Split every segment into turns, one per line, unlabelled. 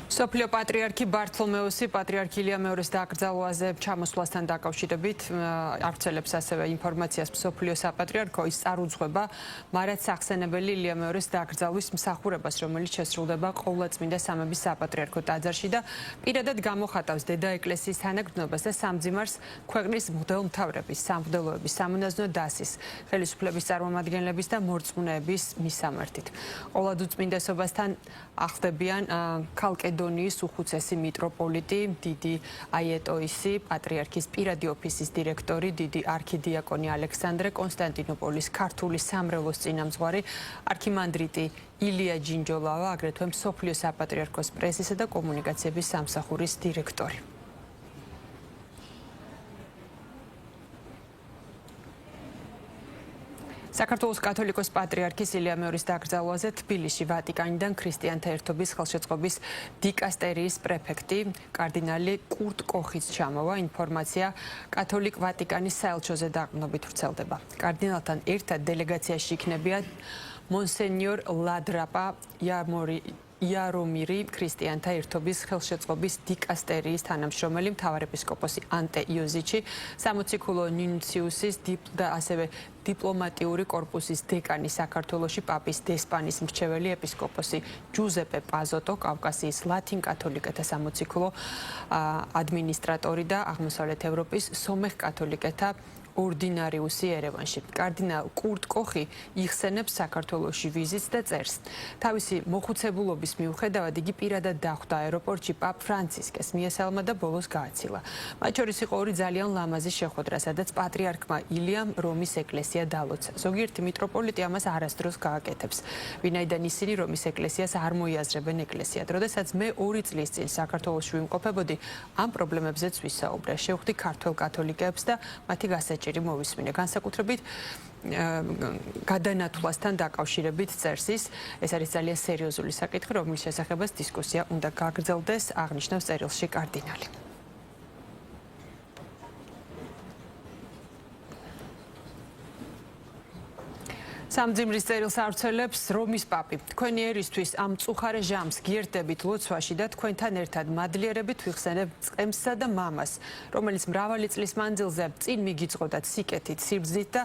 სოფლიო პატრიარქი ბართლომეოსი პატრიარქი ილია მეორის დაკრძალვაზე ჩამოსვლასთან დაკავშირებით ავრცელებს ასევე ინფორმაციას სოფლიო საპატრიარქო ის წარუძღვება მარად სახსენებელი ილია მეორის დაკრძალვის მსახურებას, რომელიც შესრულდება ყოვლადწმინდა სამების საპატრიარქო ტაძარში და პირადად გამოხატავს დედა ეკლესიის თანაგრძნობას და სამძიმარს ქვეყნის მღვდელმთავრების, სამღვდელოების, სამონაზვნო დასის, ხელისუფლების წარმომადგენლების და მორწმუნეების მისამართით. ყოვლადწმინდესობასთან ახლდებიან ქალკედონიის უხუცესი მიტროპოლიტი, დიდი აიეტოისი, პატრიარქის პირადი ოფისის დირექტორი, დიდი არქიდიაკონი ალექსანდრე კონსტანტინოპოლის ქართული სამრევლოს წინამძღვარი, არქიმანდრიტი ილია ჯინჯოლავა, აგრეთვე მსოფლიო საპატრიარქოს პრესისა და კომუნიკაციების სამსახურის დირექტორი. საქართველოს კათოლიკოს პატრიარქის ილია მეორის დაკრძალვაზე თბილისში ვატიკანიდან ქრისტიანთა ერთობის ხელშეწყობის დიკასტერიის პრეფექტი კარდინალი კურტ კოხიც ჩამოვა. ინფორმაცია კათოლიკ ვატიკანის საელჩოზე დაყრდნობით ვრცელდება. კარდინალთან ერთად დელეგაციაში იქნებიან მონსენიორ ლადრაპა იარომირი, ქრისტიანთა ერთობის ხელშეწყობის დიკასტერიის თანამშრომელი, მთავარეპისკოპოსი ანტე იოზიჩი, სამოციქულო ნუნციუსის და ასევე დიპლომატიური კორპუსის დეკანი საქართველოში, პაპის დესპანის მრჩეველი ეპისკოპოსი ჯუზეპე პაზოტო, კავკასიის ლათინ კათოლიკეთა სამოციქულო ადმინისტრატორი და აღმოსავლეთ ევროპის სომეხ კათოლიკეთა ორდინარიუსი ერევანში. კარდინალ კურტ კოხი იხსენებს საქართველოში ვიზიტს და წერს. თავისი მოხუცებულობის მიუხედავად იგი პირადად დახვდა აეროპორტში პაპ ფრანცისკეს მიესალმა და ბოლოს გააცილა. მათ შორის იყო ორი ძალიან ლამაზი შეხვედრა, სადაც პატრიარქმა ილიამ რომის ეკლესია დალოცა. ზოგიერთი მიტროპოლიტი ამას არასდროს გააკეთებს, ვინაიდან ისინი რომის ეკლესიას არ მოიაზრებენ ეკლესიად. როდესაც მე 2 წლის წინ საქართველოში ვიმყოფებოდი, ამ პრობლემებზეც ვისაუბრე. შევხვდი ქართველ კათოლიკეებს და მათი გასაჭიროებაც მოვისმინე. განსაკუთრებით გადანათვლასთან დაკავშირებით წერს ის. ეს არის ძალიან სერიოზული საკითხი, რომლის შესახებაც დისკუსია უნდა გაგრძელდეს, აღნიშნავს წერილში კარდინალი. სამძიმრის წერილს ავრცელებს რომის პაპი. თქვენი ერისთვის ამ მწუხარე ჟამს გიერთდებით ლოცვაში და თქვენთან ერთად მადლიერებით ვიხსენებ წყემსსა და მამას, რომელიც მრავალი წლის მანძილზე წინ მიგიწყოდათ სიკეთით, სიბრძნით და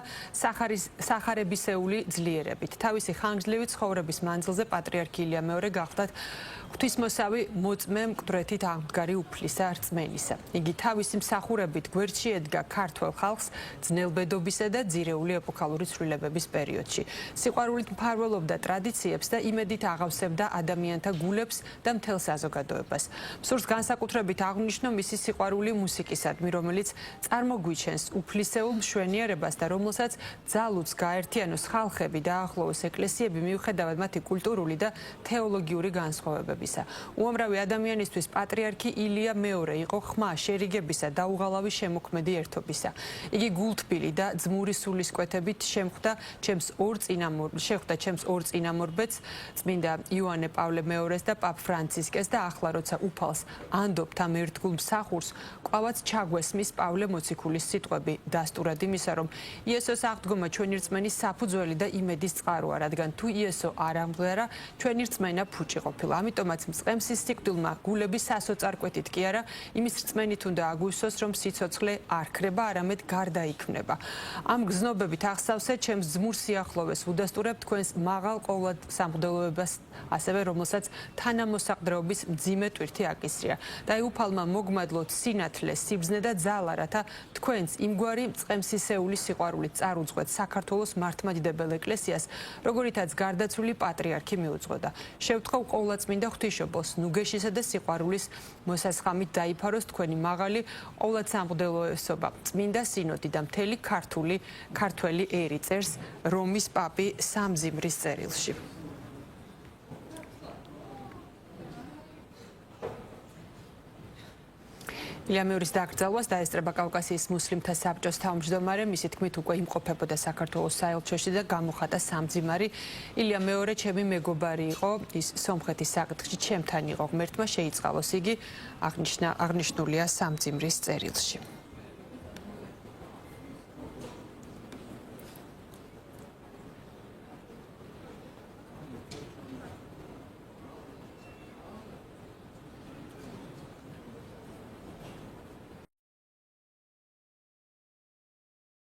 სახარებისეული ძლიერებით. თავისი ხანგრძლივი ცხოვრების მანძილზე პატრიარქი ილია მეორე გახდათ ღვთისმოსავი მოწმე მკვდრეთით აღმდგარი უფლისა რწმენისა. იგი თავისი მსახურებით გვერდში ედგა ქართველ ხალხს ძნელბედობისა და ძირეული ეპოქალური ცვლილებების პერიოდში. სიყვარულით მფარველობდა ტრადიციებს და იმედით აღავსებდა ადამიანთა გულებს და მთელ საზოგადოებას. მსურს განსაკუთრებით აღნიშნო მისი სიყვარული მუსიკისადმი, რომელიც წარმოგვიჩენს უფლისეულ მშვენიერებას და რომელსაც ძალუც გაერთიანოს ხალხები და აახლოვოს ეკლესიები მიუხედავად მათი კულტურული და თეოლოგიური განსხვავებებისა. უამრავი ადამიანისთვის პატრიარქი ილია მეორე იყო ხმა, შერიგებისა და უღალავი შემოქმედი ერთობისა. იგი გულთბილი და ძმური სულისკვეთებით შეხვდა ჩემს ორ წინამორბედს, წმინდა იოანე პავლე მეორეს და პაპ ფრანცისკეს და ახლა როცა უფალს ანდობთ ამ ერთგულ მსახურს, ყვავაც ჩაგვესმის პავლე მოციქულის სიტყვები, დასტურად იმისა, რომ იესოს აღდგომა ჩვენი რწმენის საფუძველი და იმედის წყაროა, რადგან თუ იესო არ ამღერა, ჩვენი რწმენა ფუჭი ყოფილა. ამიტომაც მწყემსის სიკვდილმა გულების სასოწარკვეთით კი არა, იმის რწმენით უნდა აგვივსოს, რომ სიცოცხლე არ ქრება, არამედ გარდაიქმნება. ამ გზნობებით აღსავსე ჩემს ძმურ სიახლოვეს ვუდასტურებ თქვენს მაღალ ყოვლად სამღვდელოებას, ასევე რომელსაც თანამოსაყდრეობის მძიმე ტვირთი აკისრია. და უფალმა მოგმადლოთ სინათლე, სიბრძნე და ძალა, რათა თქვენს იმგვარი მწყემსისეული სიყვარულით წარუძღვეთ საქართველოს მართლმადიდებელ ეკლესიას, როგორითაც გარდაცვლილი პატრიარქი მიუძღოდა. შევთხოვ ყოვლადწმინდა ღვთისმშობელს ნუგეშისა და სიყვარულის მოსასხამით დაიფაროს თქვენი მაღალი ყოვლად სამღვდელოებსობა, წმინდა სინოდი და მთელი ქართველი ერი, წერს რომის პაპი სამძიმრის წერილში. ილია მეორის დაკრძალვას დაესწრება კავკასიის მუსლიმთა საბჭოს თავმჯდომარე, მისი თქმით უკვე იმყოფებოდა საქართველოს საელჩოში და გამოხატა სამძიმარი. ილია მეორე ჩემი მეგობარი იყო, ის სომხეთის საკითხში ჩემთან იყო, ღმერთმა შეიწყალოს, იგი აღნიშნულია სამძიმრის წერილში.